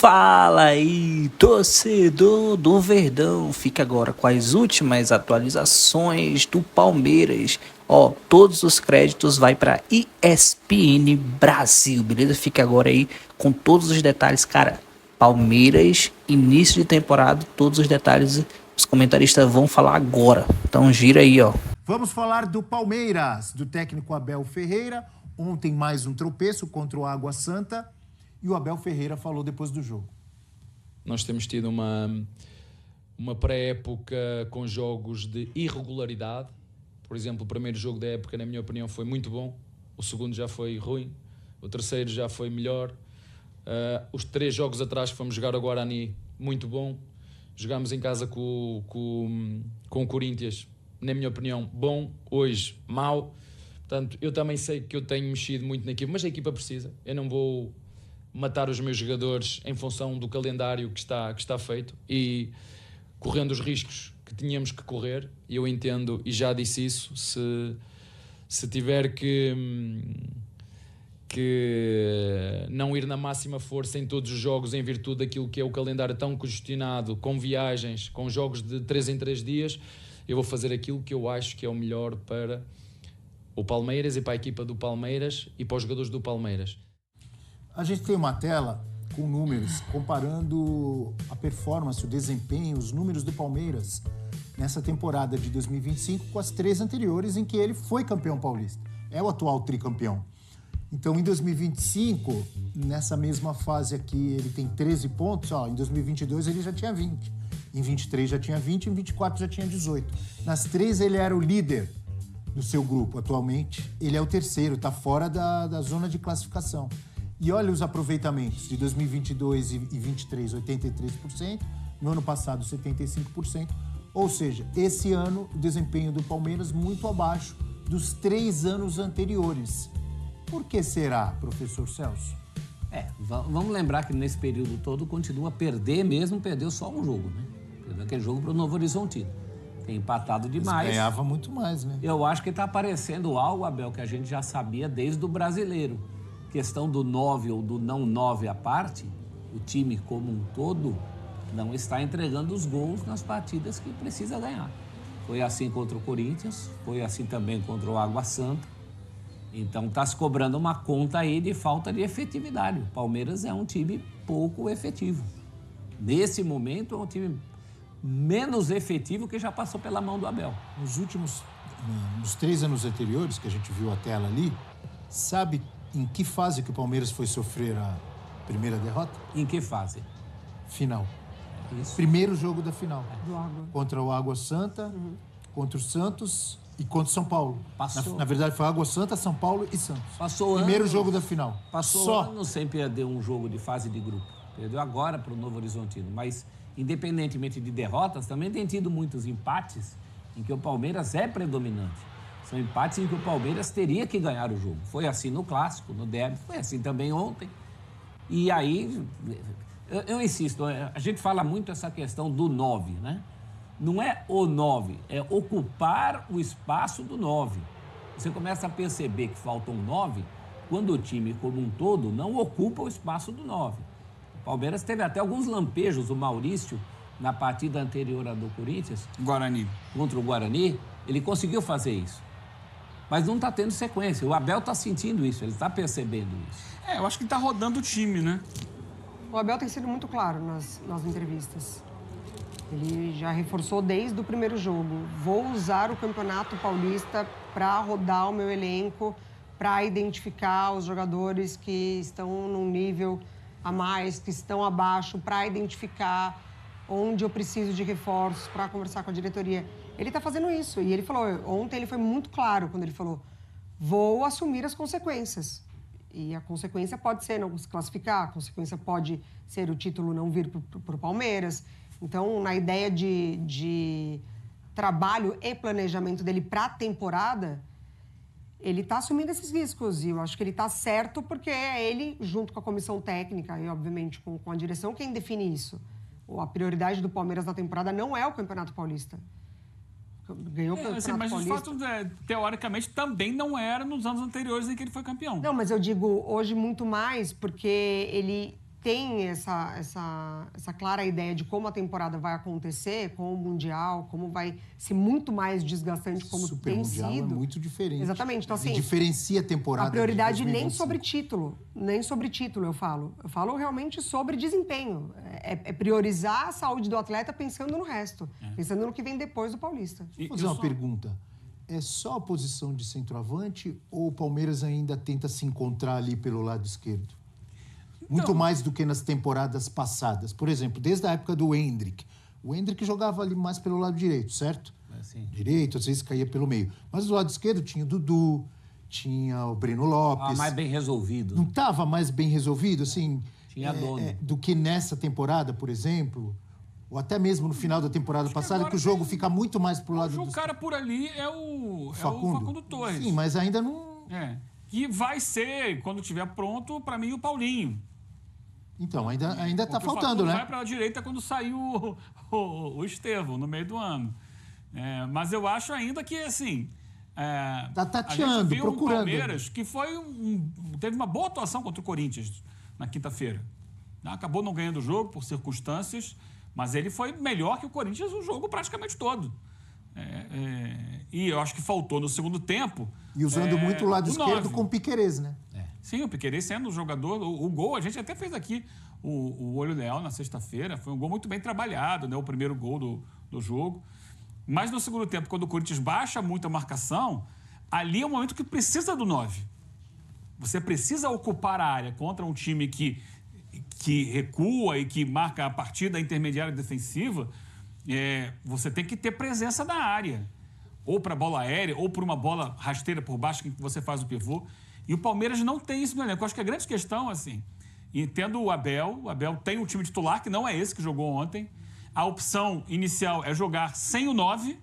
Fala aí, torcedor do Verdão. Fica agora com as últimas atualizações do Palmeiras. Ó, todos os créditos vai para ESPN Brasil, beleza? Fica agora aí com todos os detalhes, cara. Palmeiras, início de temporada, todos os detalhes os comentaristas vão falar agora. Então gira aí, ó. Vamos falar do Palmeiras, do técnico Abel Ferreira. Ontem mais um tropeço contra o Água Santa. E o Abel Ferreira falou depois do jogo. Nós temos tido uma pré-época com jogos de irregularidade. Por exemplo, o primeiro jogo da época, na minha opinião, foi muito bom. O segundo já foi ruim. O terceiro já foi melhor. Os 3 jogos atrás que fomos jogar ao Guarani, muito bom. Jogámos em casa com o Corinthians, na minha opinião, bom. Hoje, mau. Portanto, eu também sei que eu tenho mexido muito na equipa, mas a equipa precisa. Eu não vou matar os meus jogadores em função do calendário que está feito e correndo os riscos que tínhamos que correr. Eu entendo, e já disse isso, se tiver que não ir na máxima força em todos os jogos em virtude daquilo que é o calendário tão congestionado, com viagens, com jogos de 3 em 3 dias, eu vou fazer aquilo que eu acho que é o melhor para o Palmeiras e para a equipa do Palmeiras e para os jogadores do Palmeiras. A gente tem uma tela com números comparando a performance, o desempenho, os números do Palmeiras nessa temporada de 2025 com as 3 anteriores em que ele foi campeão paulista. É o atual tricampeão. Então, em 2025, nessa mesma fase aqui, ele tem 13 pontos. Ó, em 2022 ele já tinha 20. Em 23 já tinha 20, em 24 já tinha 18. Nas 3 ele era o líder do seu grupo. Atualmente ele é o terceiro, está fora da zona de classificação. E olha os aproveitamentos de 2022 e 23, 83%. No ano passado, 75%. Ou seja, esse ano o desempenho do Palmeiras muito abaixo dos 3 anos anteriores. Por que será, professor Celso? Vamos lembrar que nesse período todo continua a perder, mesmo perdeu só um jogo, né? Perdeu aquele jogo para o Novo Horizontino. Tem empatado demais. Mas ganhava muito mais, né? Eu acho que está aparecendo algo, Abel, que a gente já sabia desde o Brasileiro. Questão do 9 ou do não 9 à parte, o time como um todo não está entregando os gols nas partidas que precisa ganhar. Foi assim contra o Corinthians, foi assim também contra o Água Santa. Então está se cobrando uma conta aí de falta de efetividade. O Palmeiras é um time pouco efetivo. Nesse momento é um time menos efetivo que já passou pela mão do Abel. Nos 3 anos anteriores, que a gente viu a tela ali, sabe em que fase que o Palmeiras foi sofrer a primeira derrota? Em que fase? Final. Isso. Primeiro jogo da final. Do Água. Contra o Água Santa, contra o Santos e contra o São Paulo. Passou. Na verdade, foi Água Santa, São Paulo e Santos. Passou Primeiro anos, jogo da final. Passou anos sem perder um jogo de fase de grupo. Perdeu agora para o Novo Horizontino. Mas, independentemente de derrotas, também tem tido muitos empates em que o Palmeiras é predominante. São empates em que o Palmeiras teria que ganhar o jogo. Foi assim no Clássico, no derby, foi assim também ontem. E aí, eu insisto, a gente fala muito essa questão do 9, né? Não é o 9, é ocupar o espaço do 9. Você começa a perceber que falta um 9 quando o time como um todo não ocupa o espaço do 9. O Palmeiras teve até alguns lampejos, o Maurício, na partida anterior à do Corinthians, contra o Guarani, ele conseguiu fazer isso. Mas não está tendo sequência. O Abel está sentindo isso, ele está percebendo isso. Eu acho que está rodando o time, né? O Abel tem sido muito claro nas entrevistas. Ele já reforçou desde o primeiro jogo. Vou usar o Campeonato Paulista para rodar o meu elenco, para identificar os jogadores que estão num nível a mais, que estão abaixo, para identificar onde eu preciso de reforços, para conversar com a diretoria. Ele está fazendo isso. E ele falou, ontem ele foi muito claro quando ele falou, vou assumir as consequências. E a consequência pode ser não se classificar, a consequência pode ser o título não vir para o Palmeiras. Então, na ideia de trabalho e planejamento dele para a temporada, ele está assumindo esses riscos. E eu acho que ele está certo porque é ele, junto com a comissão técnica e, obviamente, com a direção, quem define isso. A prioridade do Palmeiras na temporada não é o Campeonato Paulista. Ganhou o Campeonato mas Paulista. de fato, teoricamente, também não era nos anos anteriores em que ele foi campeão. Não, mas eu digo hoje muito mais porque ele tem essa clara ideia de como a temporada vai acontecer, com o Mundial, como vai ser muito mais desgastante, como Super tem Mundial sido. é muito diferente. Exatamente. Então, assim, diferencia a temporada. A prioridade de nem 2025. sobre título eu falo. Eu falo realmente sobre desempenho. É priorizar a saúde do atleta pensando no resto, pensando no que vem depois do Paulista. Vou fazer uma pergunta. É só a posição de centroavante ou o Palmeiras ainda tenta se encontrar ali pelo lado esquerdo? Muito mais do que nas temporadas passadas. Por exemplo, desde a época do Hendrick. O Hendrick jogava ali mais pelo lado direito, certo? Sim. Direito, às vezes caía pelo meio. Mas do lado esquerdo tinha o Dudu, tinha o Breno Lopes. Mais bem resolvido. Não estava mais bem resolvido, assim? Tinha dono. Do que nessa temporada, por exemplo? Ou até mesmo no final da temporada passada, que o jogo fica muito mais pro lado O cara por ali é o Facundo Torres. Sim, mas ainda não... Que vai ser, quando estiver pronto, para mim, o Paulinho. Então, ainda tá Porque faltando, o né? vai para a direita quando saiu o Estevão, no meio do ano. Mas eu acho ainda que, assim... Tá tateando, a gente viu procurando. O Palmeiras, que teve uma boa atuação contra o Corinthians na quinta-feira. Acabou não ganhando o jogo por circunstâncias, mas ele foi melhor que o Corinthians o jogo praticamente todo. E eu acho que faltou no segundo tempo... E usando muito o lado esquerdo 9. com o Piquerez, né? Sim, o Piquerez sendo o jogador... O gol, a gente até fez aqui o Olho Leal na sexta-feira. Foi um gol muito bem trabalhado, né? O primeiro gol do jogo. Mas no segundo tempo, quando o Corinthians baixa muito a marcação, ali é o momento que precisa do 9. Você precisa ocupar a área contra um time que recua e que marca a partida intermediária defensiva. Você tem que ter presença na área. Ou para bola aérea, ou por uma bola rasteira por baixo que você faz o pivô. E o Palmeiras não tem isso no elenco. Eu acho que a grande questão, assim, entendo o Abel tem um time titular, que não é esse que jogou ontem. A opção inicial é jogar sem o 9.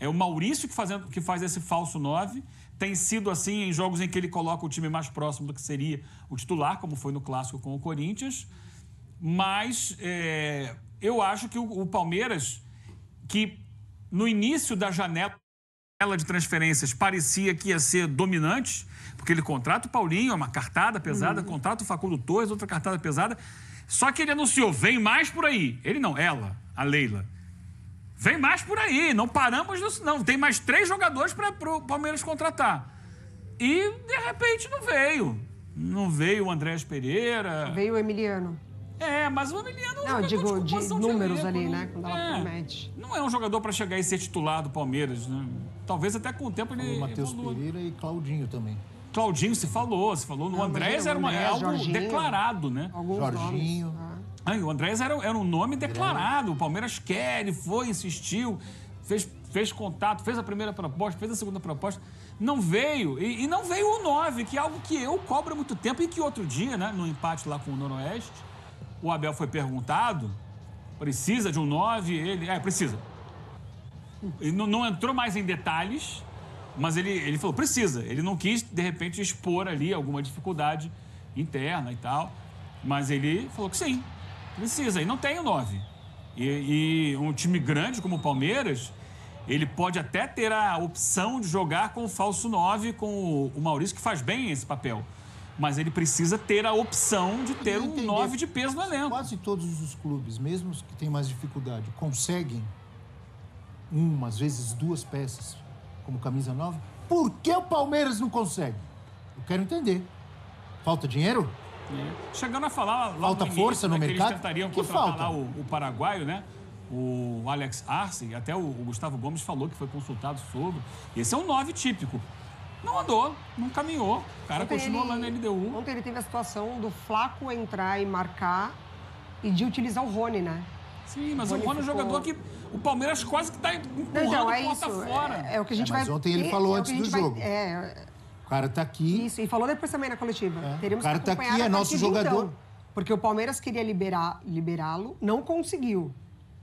É o Maurício que faz esse falso 9. Tem sido assim em jogos em que ele coloca o time mais próximo do que seria o titular, como foi no Clássico com o Corinthians. Mas eu acho que o Palmeiras, que no início da janela de transferências parecia que ia ser dominante, porque ele contrata o Paulinho, é uma cartada pesada, contrata o Facundo Torres, outra cartada pesada. Só que ele anunciou, vem mais por aí. Ele não, ela, a Leila. Vem mais por aí, não paramos nisso não. Tem mais 3 jogadores para o Palmeiras contratar. E, de repente, não veio. Não veio o Andrés Pereira. Veio o Emiliano. Mas o Emiliano é um Não, jogador digo, de números ali, né? Quando ela é, promete. Não é um jogador para chegar e ser titular do Palmeiras, né? Talvez até com o tempo ele O Matheus evolua. Pereira e Claudinho também. Claudinho se falou. O Andrés era algo Jorginho, declarado, né? Alguns Jorginho. nomes. O Andrés era um nome declarado. O Palmeiras quer, ele foi, insistiu, fez contato, fez a primeira proposta, fez a segunda proposta. Não veio. E não veio o 9, que é algo que eu cobro há muito tempo e que outro dia, né, no empate lá com o Noroeste, o Abel foi perguntado, precisa de um 9? Ele, precisa. Ele não entrou mais em detalhes, mas ele falou, precisa. Ele não quis, de repente, expor ali alguma dificuldade interna e tal, mas ele falou que sim, precisa. E não tem o 9. E um time grande como o Palmeiras, ele pode até ter a opção de jogar com o falso 9, com o Maurício, que faz bem esse papel. Mas ele precisa ter a opção de ter um 9 de peso no elenco. Quase todos os clubes, mesmo os que têm mais dificuldade, conseguem às vezes 2 peças como camisa 9. Por que o Palmeiras não consegue? Eu quero entender. Falta dinheiro? Chegando a falar lá Falta no força no que mercado? eles tentariam Que contratar falta? lá o paraguaio, né? O Alex Arce, até o Gustavo Gomes falou que foi consultado sobre. Esse é um 9 típico. Não andou, não caminhou. O cara continuou lá na LDU. Ontem ele teve a situação do Flaco entrar e marcar e de utilizar o Rony, né? Sim, mas o Rony Rony é um ficou- jogador que o Palmeiras quase que está empurrando Então, porta fora. É o que a gente mas vai... ontem ele ter- falou é o antes que a gente do vai- jogo. O cara tá aqui. Isso, e falou depois também na coletiva. Teríamos O cara que tá acompanhar aqui, a é nosso partir de jogador. então, porque o Palmeiras queria liberá-lo, não conseguiu.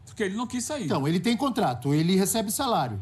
Porque ele não quis sair. Então, ele tem contrato, ele recebe salário.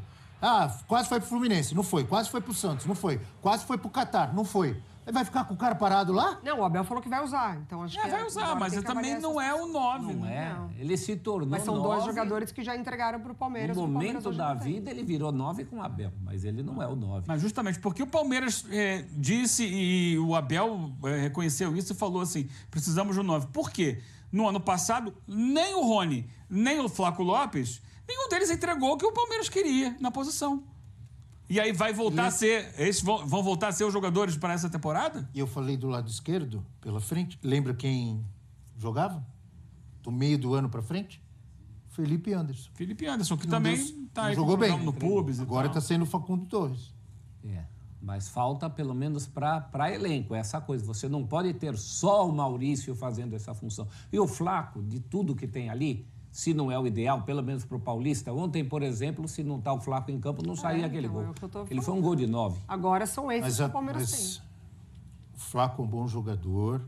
Quase foi pro Fluminense, não foi. Quase foi pro Santos, não foi. Quase foi pro Catar, não foi. Aí vai ficar com o cara parado lá? Não, o Abel falou que vai usar. Então acho que Vai usar, agora mas tem que também avaliar não essas é o 9. Não é. Ele se tornou Mas são 9. dois jogadores que já entregaram para o Palmeiras. No o Palmeiras momento hoje da não tem. vida, ele virou 9 com o Abel, mas ele não é o 9. Mas justamente porque o Palmeiras disse, e o Abel reconheceu isso e falou assim, precisamos de um 9. Por quê? No ano passado, nem o Rony, nem o Flaco Lopes, nenhum deles entregou o que o Palmeiras queria na posição. E aí vai voltar a ser... Esses vão voltar a ser os jogadores para essa temporada? E eu falei do lado esquerdo, pela frente. Lembra quem jogava? Do meio do ano pra frente? Felipe Anderson. Felipe Anderson, que Não também deu- tá não aí jogou bem. no Pubs e Agora tal. tá sendo o Facundo Torres. Mas falta pelo menos para elenco, essa coisa. Você não pode ter só o Maurício fazendo essa função. E o Flaco, de tudo que tem ali, se não é o ideal, pelo menos para o Paulista. Ontem, por exemplo, se não está o Flaco em campo, não saía aquele então, é gol. o que eu tô Ele foi um falando. gol de 9. Agora são esses que o Palmeiras Mas tem. o Flaco é um bom jogador,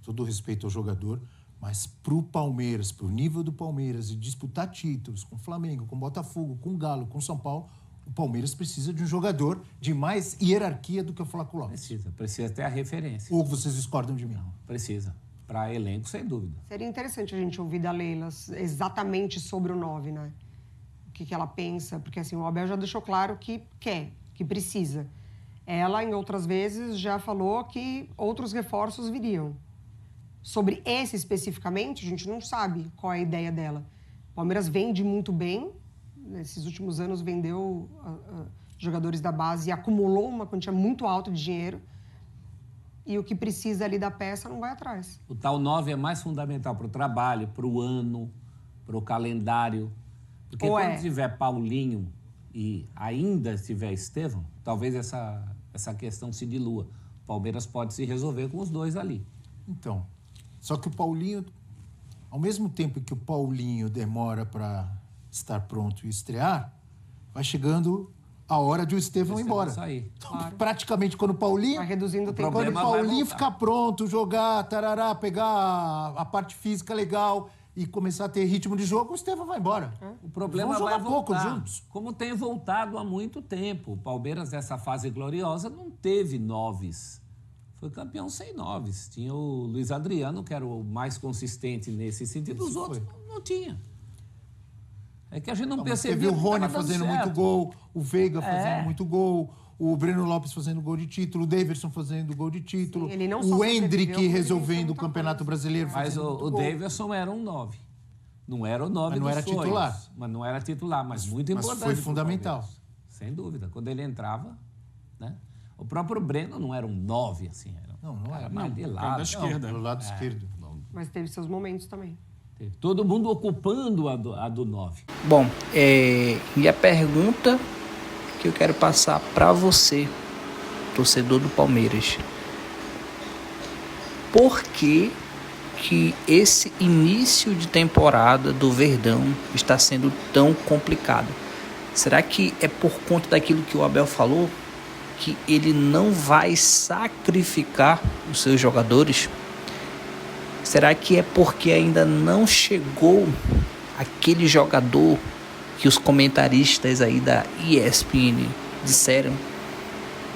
todo respeito ao jogador, mas pro Palmeiras, pro nível do Palmeiras e disputar títulos com o Flamengo, com o Botafogo, com o Galo, com o São Paulo, o Palmeiras precisa de um jogador de mais hierarquia do que o Flaco Lopes. Precisa ter a referência. Ou vocês discordam de mim? Precisa. Para elenco, sem dúvida. Seria interessante a gente ouvir da Leila exatamente sobre o 9, né? O que ela pensa, porque assim, o Abel já deixou claro que quer, que precisa. Ela, em outras vezes, já falou que outros reforços viriam. Sobre esse especificamente, a gente não sabe qual é a ideia dela. O Palmeiras vende muito bem, nesses últimos anos vendeu jogadores da base e acumulou uma quantia muito alta de dinheiro. E o que precisa ali da peça não vai atrás. O tal 9 é mais fundamental para o trabalho, para o ano, para o calendário. Porque quando tiver Paulinho e ainda tiver Estevão, talvez essa questão se dilua. O Palmeiras pode se resolver com os dois ali. Então, só que o Paulinho, ao mesmo tempo que o Paulinho demora para estar pronto e estrear, vai chegando a hora de o Estevão ir embora. Sair. Então, praticamente quando o Paulinho... Vai reduzindo o tempo. Quando o problema vai Paulinho voltar. ficar pronto, jogar, tarará, pegar a parte física legal e começar a ter ritmo de jogo, o Estevão vai embora. O problema Vão vai jogar pouco voltar, juntos. como tem voltado há muito tempo. O Palmeiras, nessa fase gloriosa, não teve 9s. Foi campeão sem 9s. Tinha o Luiz Adriano, que era o mais consistente nesse sentido. Os Isso outros foi. não tinha. É que a gente não Mas percebia. teve o que Rony tava dando fazendo certo. muito gol, o Veiga fazendo muito gol, o Breno Lopes fazendo gol de título, o Davidson fazendo gol de título, Sim, ele não só o sobreviveu, Hendrick como ele resolvendo venceu o muita Campeonato coisa. Brasileiro Mas fazendo o muito gol. Davidson era um 9. Não era o 9 Mas não dos era sonhos, titular. Mas não era titular, mas muito mas importante. foi pro fundamental. Palmeiras. Sem dúvida. Quando ele entrava, né? O próprio Breno não era um 9, assim. Era Não cara era. mais de cara lado. da esquerda. Pelo lado esquerdo. Mas teve seus momentos também. Todo mundo ocupando a do 9. Bom, e a pergunta que eu quero passar para você, torcedor do Palmeiras. Por que esse início de temporada do Verdão está sendo tão complicado? Será que é por conta daquilo que o Abel falou? Que ele não vai sacrificar os seus jogadores? Será que é porque ainda não chegou aquele jogador que os comentaristas aí da ESPN disseram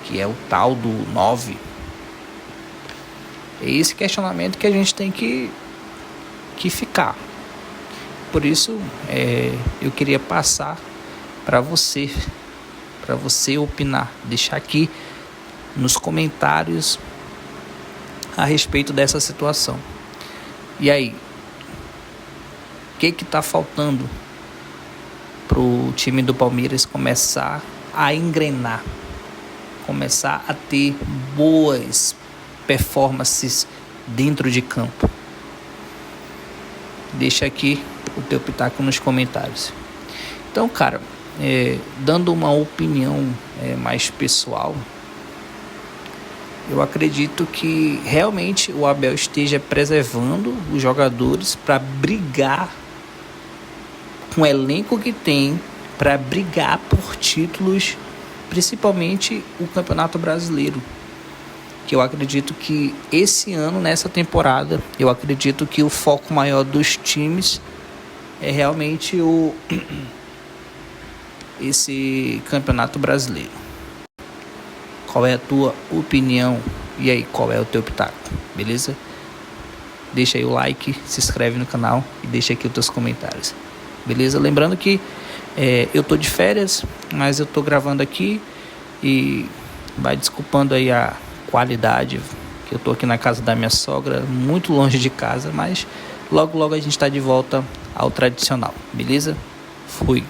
que é o tal do 9? É esse questionamento que a gente tem que ficar. Por isso, eu queria passar para você opinar, deixar aqui nos comentários a respeito dessa situação. E aí, o que está faltando para o time do Palmeiras começar a engrenar, começar a ter boas performances dentro de campo? Deixa aqui o teu pitaco nos comentários. Então, cara, dando uma opinião mais pessoal, eu acredito que realmente o Abel esteja preservando os jogadores para brigar com o elenco que tem, para brigar por títulos, principalmente o Campeonato Brasileiro. Que eu acredito que esse ano, nessa temporada, eu acredito que o foco maior dos times é realmente esse Campeonato Brasileiro. Qual é a tua opinião E aí, qual é o teu pitaco? Beleza? Deixa aí o like, se inscreve no canal e deixa aqui os teus comentários. Beleza? Lembrando que eu tô de férias, mas eu tô gravando aqui e vai desculpando aí a qualidade, que eu tô aqui na casa da minha sogra, muito longe de casa, mas logo a gente tá de volta ao tradicional. Beleza? Fui!